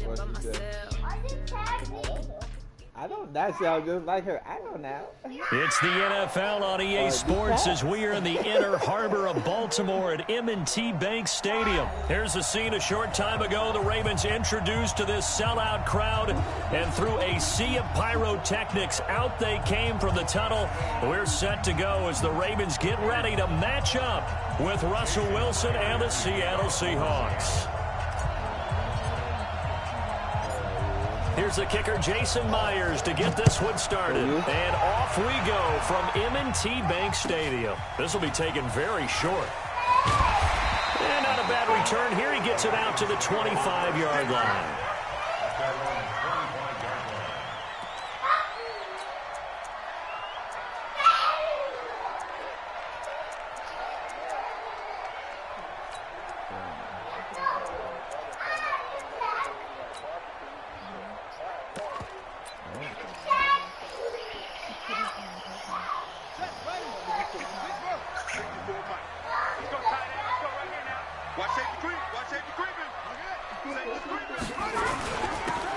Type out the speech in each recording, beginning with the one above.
What she said? I don't. That sounds just like her. I don't know. It's the NFL on EA Sports as we are in the inner harbor of Baltimore at M&T Bank Stadium. Here's a scene a short time ago. The Ravens introduced to this sellout crowd, and through a sea of pyrotechnics, out they came from the tunnel. We're set to go as the Ravens get ready to match up with Russell Wilson and the Seattle Seahawks. Here's the kicker, Jason Myers, to get this one started. And off we go from M&T Bank Stadium. This will be taken very short. And not a bad return here. He gets it out to the 25-yard line.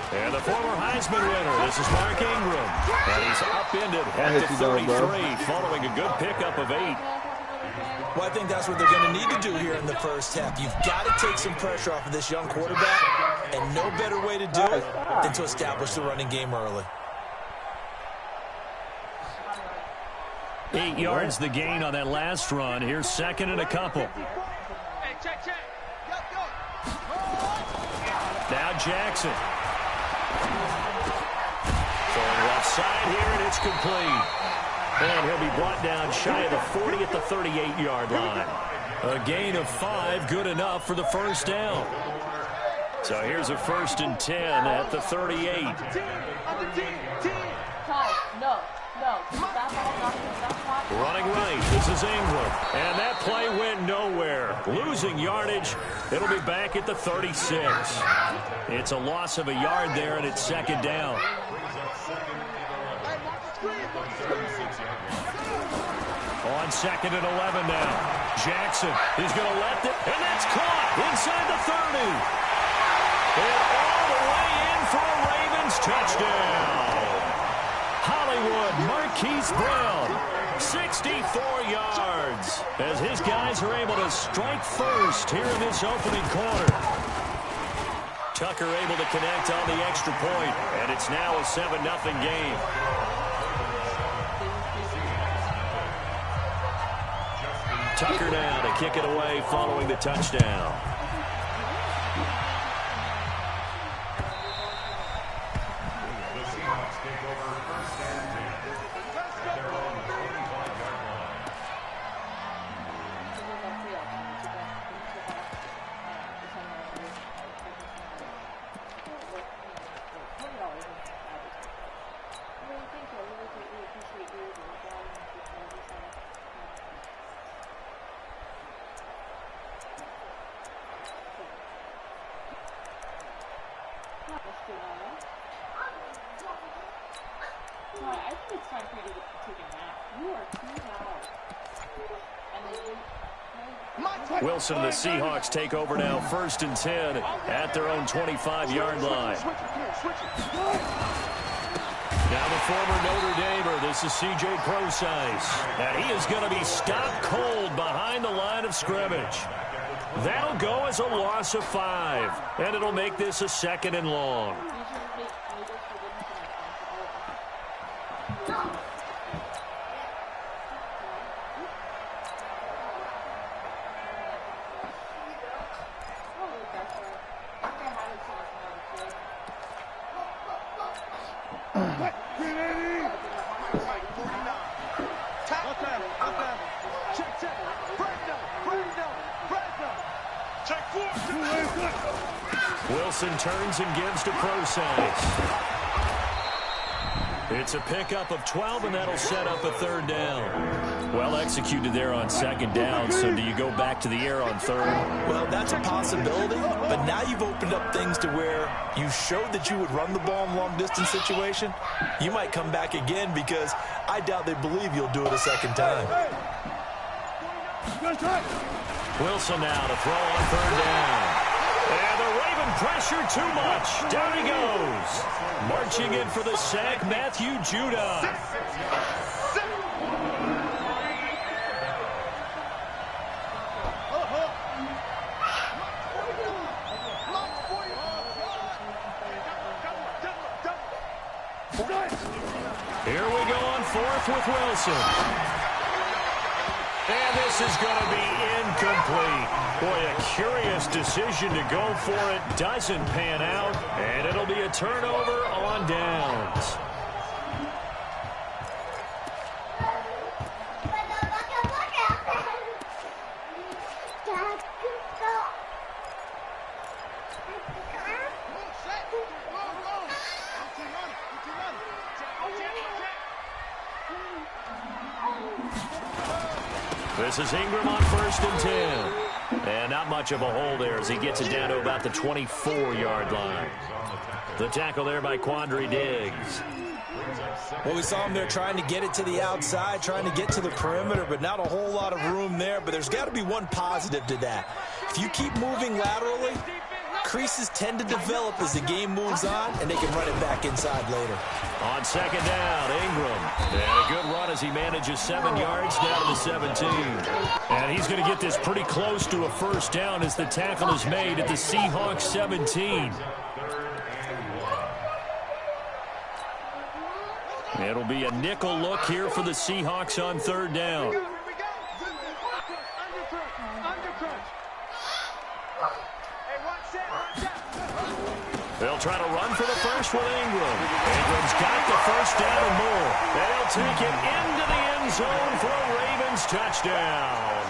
And the former Heisman winner, this is Mark Ingram. And he's upended at the 33 following a good pickup of 8. Well, I think that's what they're going to need to do here in the first half. You've got to take some pressure off of this young quarterback, and no better way to do it than to establish the running game early. 8 yards the gain on that last run. Here's second and a couple. Now Jackson. Throwing left side here, and it's complete. And he'll be brought down shy of the 40 at the 38-yard line. A gain of 5, good enough for the first down. So here's a 1st and 10 at the 38. Running right, this is Ingram. And that play went nowhere. Losing yardage, it'll be back at the 36. It's a loss of a yard there, and it's second down. On 2nd and 11 now. Jackson is going to let it, and that's caught inside the 30. And all the way in for a Ravens touchdown. Hollywood Marquise Brown, 64 yards, as his guys are able to strike first here in this opening quarter. Tucker able to connect on the extra point, and it's now a 7-0 game. Tucker now to kick it away following the touchdown. Wilson, the Seahawks take over now, 1st and 10 at their own 25-yard line. Now the former Notre Damer, this is C.J. Procise, and he is going to be stopped cold behind the line of scrimmage. That'll go as a loss of 5, and it'll make this a 2nd and long. Wilson turns and gives to Procise. It's a pickup of 12, and that'll set up a 3rd down. Well executed there on 2nd down, so do you go back to the air on 3rd? Well, that's a possibility, but now you've opened up things to where you showed that you would run the ball in long-distance situation. You might come back again because I doubt they believe you'll do it a 2nd time. Wilson now to throw on 3rd down. And the Raven press pressure too much. Down he goes. Marching in for the sack, Matthew Judon. Here we go on fourth with Wilson. And this is going to be incomplete. Boy, a curious decision to go for it. Doesn't pan out. And it'll be a turnover on downs. This is Ingram on 1st and 10. And not much of a hole there as he gets it down to about the 24-yard line. The tackle there by Quandre Diggs. Well, we saw him there trying to get it to the outside, trying to get to the perimeter, but not a whole lot of room there. But there's got to be one positive to that. If you keep moving laterally, creases tend to develop as the game moves on, and they can run it back inside later. On 2nd down, Ingram. And a good run as he manages 7 yards down to the 17. And he's going to get this pretty close to a first down as the tackle is made at the Seahawks 17. It'll be a nickel look here for the Seahawks on 3rd down. They'll try to run for the first with Ingram. Ingram's got the first down and more. They'll take it into the end zone for a Ravens touchdown.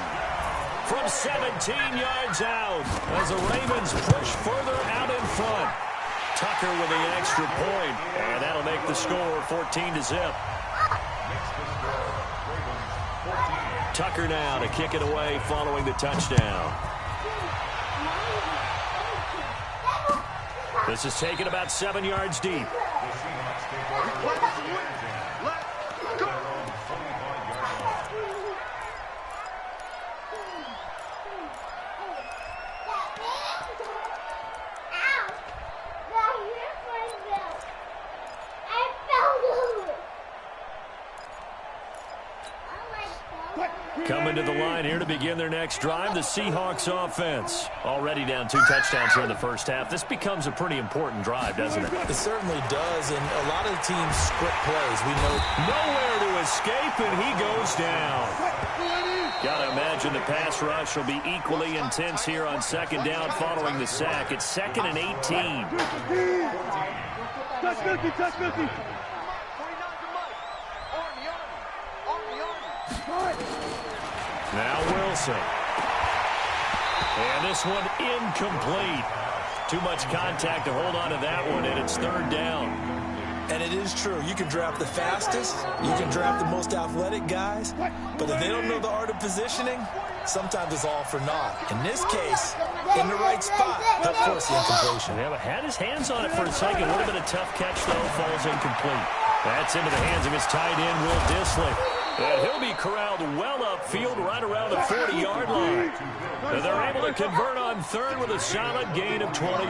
From 17 yards out as the Ravens push further out in front. Tucker with the extra point, and that'll make the score 14-0. Tucker now to kick it away following the touchdown. This is taken about 7 yards deep. Coming to the line here to begin their next drive, the Seahawks offense. Already down 2 touchdowns here in the first half. This becomes a pretty important drive, doesn't it? It certainly does, and a lot of the teams script plays. We know nowhere to escape, and he goes down. Got to imagine the pass rush will be equally intense here on 2nd down following the sack. It's 2nd and 18. Touch 50, touch 50. Now Wilson. And this one incomplete. Too much contact to hold on to that one, and it's 3rd down. And it is true. You can draft the fastest. You can draft the most athletic guys. But if they don't know the art of positioning, sometimes it's all for naught. In this case, in the right spot, they'll force the incompletion. Yeah, but had his hands on it for a second. A little bit of tough catch, though. Falls incomplete. That's into the hands of his tight end, Will Dissly. And he'll be corralled well upfield right around the 40-yard line. And they're able to convert on 3rd with a solid gain of 23.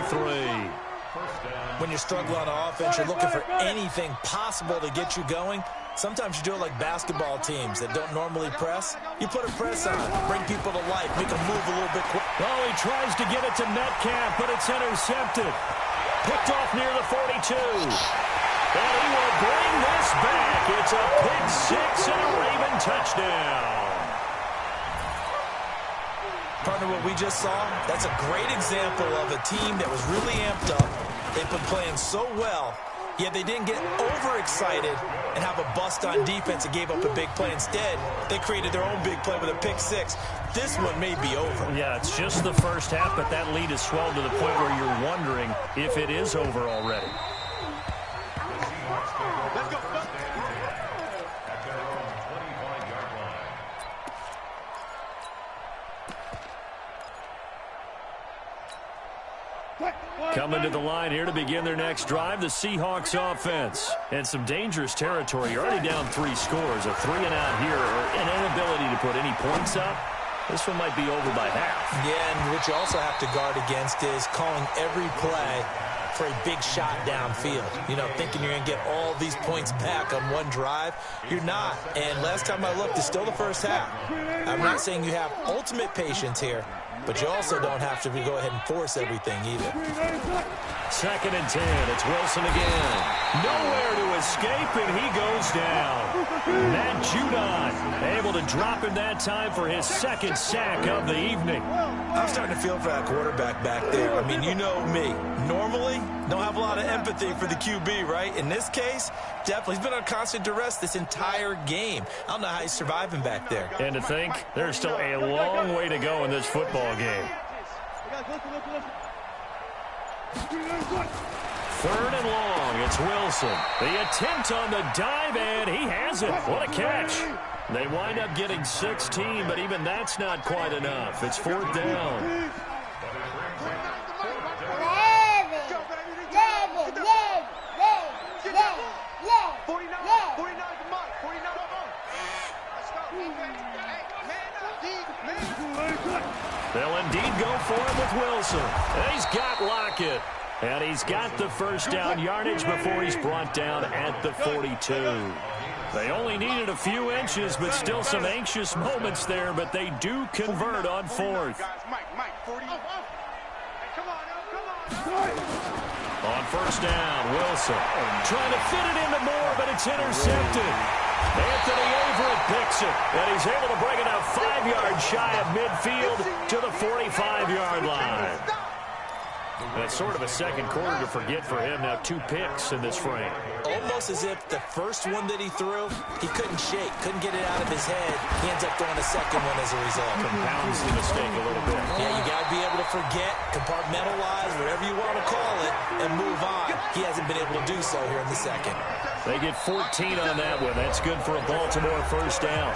When you're struggling on offense, you're looking for anything possible to get you going. Sometimes you do it like basketball teams that don't normally press. You put a press on, bring people to life, make them move a little bit quick. Oh, he tries to get it to Metcalf, but it's intercepted. Picked off near the 42. And he will bring this back. It's a pick 6 and a Raven touchdown. Partner, what we just saw, that's a great example of a team that was really amped up. They've been playing so well, yet they didn't get overexcited and have a bust on defense and gave up a big play. Instead, they created their own big play with a pick 6. This one may be over. Yeah, it's just the first half, but that lead has swelled to the point where you're wondering if it is over already. Let's go. Coming to the line here to begin their next drive, the Seahawks offense. And some dangerous territory. You're already down 3 scores. A 3-and-out here, or an inability to put any points up. This one might be over by half. Yeah, and what you also have to guard against is calling every play for a big shot downfield. You know, thinking you're going to get all these points back on one drive. You're not. And last time I looked, it's still the first half. I'm not saying you have ultimate patience here, but you also don't have to go ahead and force everything either. 2nd and 10. It's Wilson again. Nowhere to escape, and he goes down. Matt Judon able to drop him that time for his 2nd sack of the evening. I'm starting to feel for that quarterback back there. I mean, you know me. Normally, don't have a lot of empathy for the QB, right? In this case, definitely. He's been on constant duress this entire game. I don't know how he's surviving back there. And to think, there's still a long way to go in this football game. 3rd and long, it's Wilson. The attempt on the dive, and he has it. What a catch. They wind up getting 16, but even that's not quite enough. It's 4th down. They'll indeed go for it with Wilson. And he's got Lockett. And he's got the first down yardage before he's brought down at the 42. They only needed a few inches, but still some anxious moments there, but they do convert on 4th. On 1st down, Wilson trying to fit it into Moore, but it's intercepted. Anthony Averett picks it, and he's able to bring it out 5 yards shy of midfield to the 45-yard line. That's sort of a second quarter to forget for him. Now 2 picks in this frame. Almost as if the first one that he threw, he couldn't shake, couldn't get it out of his head. He ends up throwing a second one as a result. Compounds the mistake a little bit. Yeah, you got to be able to forget, compartmentalize, whatever you want to call it, and move on. He hasn't been able to do so here in the second. They get 14 on that one. That's good for a Baltimore first down.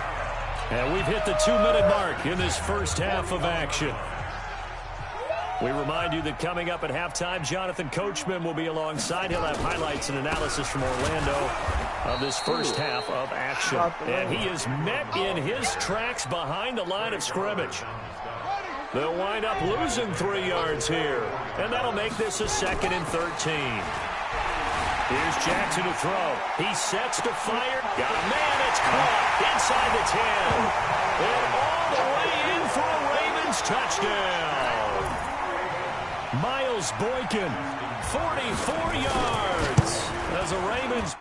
And we've hit the 2-minute mark in this first half of action. We remind you that coming up at halftime, Jonathan Coachman will be alongside. He'll have highlights and analysis from Orlando of this first half of action. And he is met in his tracks behind the line of scrimmage. They'll wind up losing 3 yards here. And that'll make this a 2nd and 13. Here's Jackson to throw. He sets to fire. Got a man. It's caught inside the 10. And all the way in for a Ravens touchdown. Miles Boykin, 44 yards as the Ravens